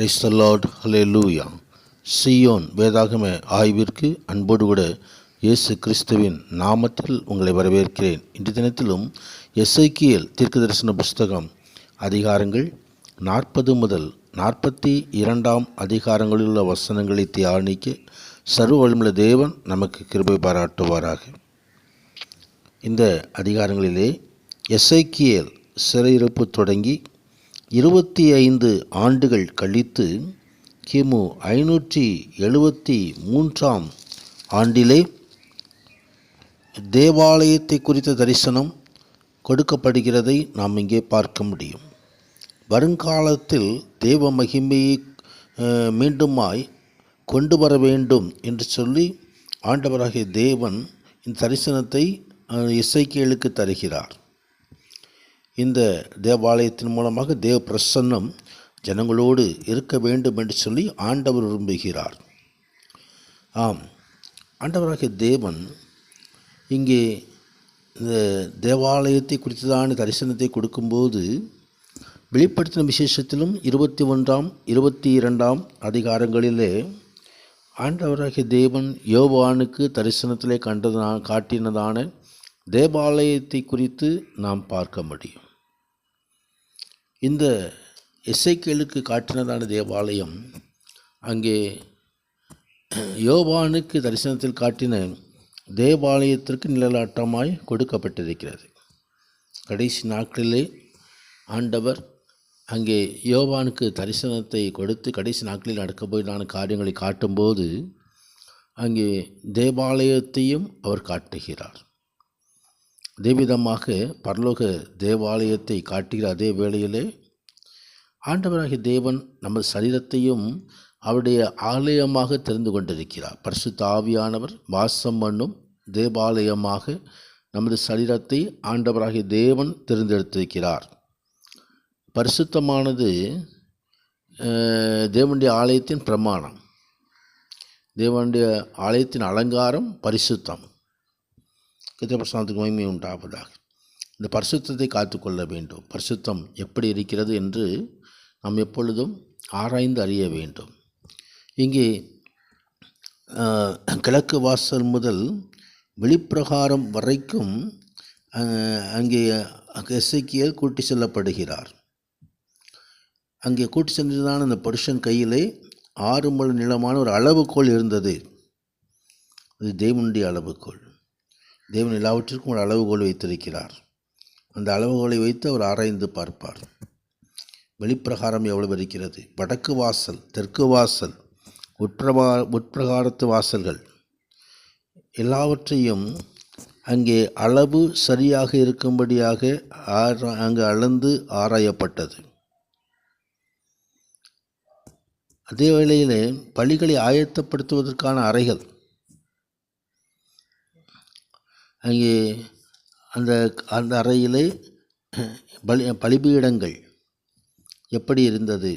Praise the Lord, ஹல்லேலூயா. சீயோன் வேதாகம ஆய்விற்கு அன்போடு கூட இயேசு கிறிஸ்துவின் நாமத்தில் உங்களை வரவேற்கிறேன். இன்றைய தினத்திலும் எசேக்கியேல் தீர்க்கதரிசன புஸ்தகம் அதிகாரங்கள் 40 முதல் 42 அதிகாரங்களில் உள்ள வசனங்களை தியானிக்க சர்வ வல்லமையுள்ள தேவன் நமக்கு கிருபை பாராட்டுவாராக. இந்த அதிகாரங்களிலே எசேக்கியேல் சிறையிருப்பு தொடங்கி 25 ஆண்டுகள் கழித்து கிமு 573 ஆண்டிலே தேவாலயத்தை குறித்த தரிசனம் கொடுக்கப்படுகிறதை நாம் இங்கே பார்க்க முடியும். வருங்காலத்தில் தேவ மகிமையை மீண்டுமாய் கொண்டு வர வேண்டும் என்று சொல்லி ஆண்டவராகிய தேவன் இந்த தரிசனத்தை எசேக்கியேலுக்கு தருகிறார். இந்த தேவாலயத்தின் மூலமாக தேவ பிரசன்னம் ஜனங்களோடு இருக்க வேண்டும் என்று சொல்லி ஆண்டவர் விரும்புகிறார். ஆம், ஆண்டவராகிய தேவன் இங்கே இந்த தேவாலயத்தை குறித்ததான தரிசனத்தை கொடுக்கும்போது வெளிப்படுத்தின விசேஷத்திலும் 21, 22 அதிகாரங்களிலே ஆண்டவராகிய தேவன் யோவானுக்கு தரிசனத்திலே காட்டினதான தேவாலயத்தை குறித்து நாம் பார்க்க முடியும். இந்த எசேக்கியேலுக்கு காட்டினதான தேவாலயம் அங்கே யோவானுக்கு தரிசனத்தில் காட்டின தேவாலயத்திற்கு நிழலாட்டமாய் கொடுக்கப்பட்டிருக்கிறது. கடைசி நாட்களிலே ஆண்டவர் அங்கே யோவானுக்கு தரிசனத்தை கொடுத்து கடைசி நாட்களில் நடக்கப் போயிலான காரியங்களை காட்டும்போது அங்கே தேவாலயத்தையும் அவர் காட்டுகிறார். தேவிதமாக பரலோக தேவாலயத்தை காட்டுகிற அதே வேளையிலே ஆண்டவராகிய தேவன் நமது சரீரத்தையும் அவருடைய ஆலயமாக தெரிந்து கொண்டிருக்கிறார். பரிசுத்த ஆவியானவர் வாசம் பண்ணும் தேவாலயமாக நமது சரீரத்தை ஆண்டவராகிய தேவன் தெரிந்தெடுத்திருக்கிறார். பரிசுத்தமானது தேவனுடைய ஆலயத்தின் பிரமாணம். தேவனுடைய ஆலயத்தின் அலங்காரம் பரிசுத்தம். பிரசாந்தத்துக்கு மகிமை உண்டாவதாக. இந்த பரிசுத்தத்தை காத்துக்கொள்ள வேண்டும். பரிசுத்தம் எப்படி இருக்கிறது என்று நாம் எப்பொழுதும் ஆராய்ந்து அறிய வேண்டும். இங்கே கிழக்கு வாசல் முதல் வெளிப்பிரகாரம் வரைக்கும் அங்கே எசேக்கியேல் கூட்டி செல்லப்படுகிறார். அங்கே கூட்டி சென்றதான அந்த புருஷன் கையிலே 6 முழ நீளமான ஒரு அளவுகோல் இருந்தது. அது தேவனுடைய அளவுகோல். தேவன் எல்லாவற்றிற்கும் ஒரு அளவுகோல் வைத்திருக்கிறார். அந்த அளவுகோலை வைத்து அவர் ஆராய்ந்து பார்ப்பார். வெளிப்பிரகாரம் எவ்வளவு இருக்கிறது, வடக்கு வாசல், தெற்கு வாசல், உட்பிரகாரத்து வாசல்கள் எல்லாவற்றையும் அங்கே அளவு சரியாக இருக்கும்படியாக அங்கு அளந்து ஆராயப்பட்டது. அதே வேளையிலே பலிகளை ஆயத்தப்படுத்துவதற்கான அறைகள், அங்கே அந்த அறையிலே பலிபீடங்கள் எப்படி இருந்தது.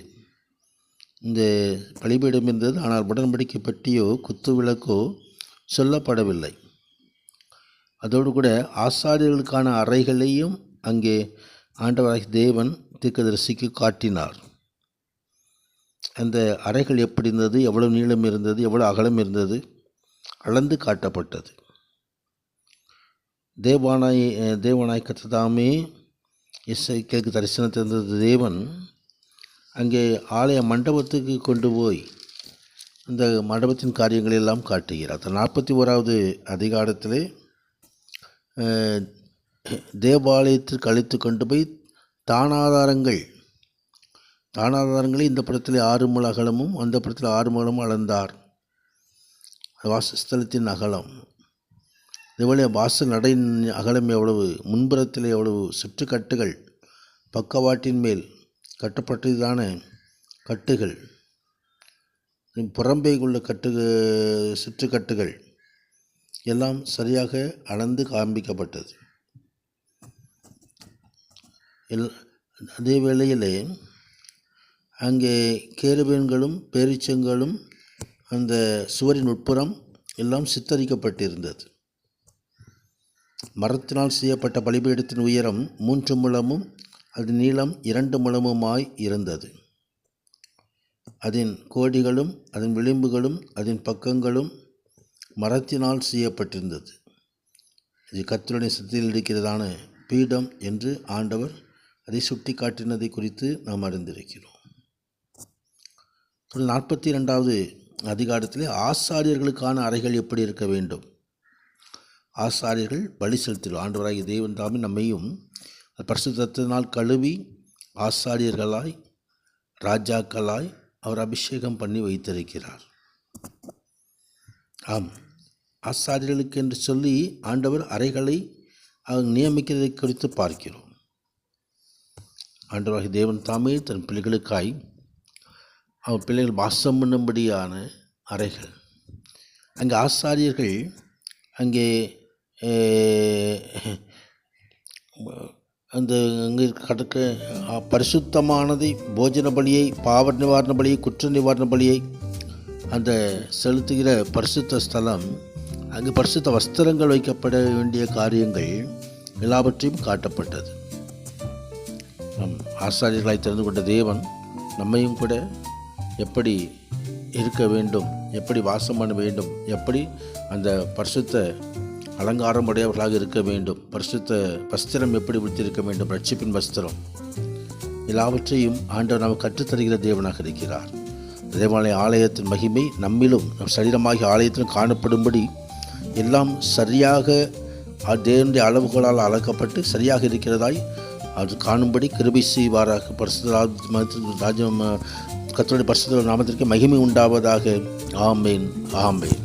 இந்த பலிபீடம் இருந்தது, ஆனால் உடன்படிக்கை பற்றியோ குத்து விளக்கோ சொல்லப்படவில்லை. அதோடு கூட ஆசாரியர்களுக்கான அறைகளையும் அங்கே ஆண்டவராகிய தேவன் தீர்க்கதரிசிக்கு காட்டினார். அந்த அறைகள் எப்படி இருந்தது, எவ்வளவு நீளம் இருந்தது, எவ்வளவு அகலம் இருந்தது, அளந்து காட்டப்பட்டது. தேவனாய் கர்த்ததாமே எசேக்கியேலுக்கு தரிசனம் தந்தது தேவன் அங்கே ஆலய மண்டபத்துக்கு கொண்டு போய் அந்த மண்டபத்தின் காரியங்களெல்லாம் காட்டுகிறார். 41வது அதிகாரத்திலே தேவாலயத்திற்கு அழைத்து கொண்டு போய் தானாதாரங்களை இந்த புறத்தில் 6 முழ அகலமும் அந்த புறத்தில் 6 முழமும் அளந்தார். வாசஸ்தலத்தின் அகலம், இதுபோல வாசல் நடை அகலம் எவ்வளவு, முன்புறத்தில் எவ்வளவு, சுற்றுக்கட்டுகள், பக்கவாட்டின் மேல் கட்டப்பட்டதான கட்டுகள், புறம்பே உள்ள சுற்றுக்கட்டுகள் எல்லாம் சரியாக அளந்து காண்பிக்கப்பட்டது. அதே வேளையிலே அங்கே கேருபீன்களும் பேரீச்சங்களும் அந்த சுவரின் உட்புறம் எல்லாம் சித்தரிக்கப்பட்டிருந்தது. மரத்தினால் செய்யப்பட்ட பலிபீடத்தின் உயரம் 3 முழமும் அது நீளம் 2 முழமுமாய் இருந்தது. அதன் கோடிகளும் அதன் விளிம்புகளும் அதன் பக்கங்களும் மரத்தினால் செய்யப்பட்டிருந்தது. இது கர்த்தருடைய சத்தத்தில் இருக்கிறதான பீடம் என்று ஆண்டவர் அதை சுட்டி காட்டினதை குறித்து நாம் அறிந்திருக்கிறோம். 42வது அதிகாரத்திலே ஆசாரியர்களுக்கான அறைகள் எப்படி இருக்க வேண்டும்? ஆசாரியர்கள் பலி செலுத்திடும் ஆண்டவராகிய தேவன் தாமே நம்மையும் பரிசுத்தத்தினால் கழுவி ஆசாரியர்களாய் ராஜாக்களாய் அவர் அபிஷேகம் பண்ணி வைத்திருக்கிறார். ஆம், ஆசாரியர்களுக்கு என்று சொல்லி ஆண்டவர் அறைகளை அவர் நியமிக்கிறதை குறித்து பார்க்கிறோம். ஆண்டவராகிய தேவன் தாமே தன் பிள்ளைகளுக்காய் அவர் பிள்ளைகள் வாசம் பண்ணும்படியான அறைகள். அங்கே ஆசாரியர்கள் அங்கே அந்த அங்கே கடக்க பரிசுத்தமானதை போஜன பலியை, பாவ நிவாரண பலியை, குற்ற நிவாரண பலியை அந்த செலுத்துகிற பரிசுத்த ஸ்தலம், அங்கு பரிசுத்த வஸ்திரங்கள் வைக்கப்பட வேண்டிய காரியங்கள் எல்லாவற்றையும் காட்டப்பட்டது. ஆசாரியர்களாய் தெரிந்து கொண்ட தேவன் நம்மையும் கூட எப்படி இருக்க வேண்டும், எப்படி வாசம் பண்ண வேண்டும், எப்படி அந்த பரிசுத்த அலங்காரம் உடையவர்களாக இருக்க வேண்டும், பரிசுத்த வஸ்திரம் எப்படி விடுத்திருக்க வேண்டும், ரட்சிப்பின் வஸ்திரம், எல்லாவற்றையும் ஆண்டவர் நமக்கு கற்றுத்தருகிற தேவனாக இருக்கிறார். தேவாலய ஆலயத்தின் மகிமை நம்மிலும் நம் சரீரமாகிய ஆலயத்திலும் காணப்படும்படி எல்லாம் சரியாக தேவனுடைய அளவுகளால் அளக்கப்பட்டு சரியாக இருக்கிறதாய் அது காணும்படி கிருபை செய்வாராக. பரிசுத்த ராஜ்யம் கர்த்தருடைய பரிசுத்த நாமத்திற்கு மகிமை உண்டாவதாக. ஆமேன், ஆமேன்.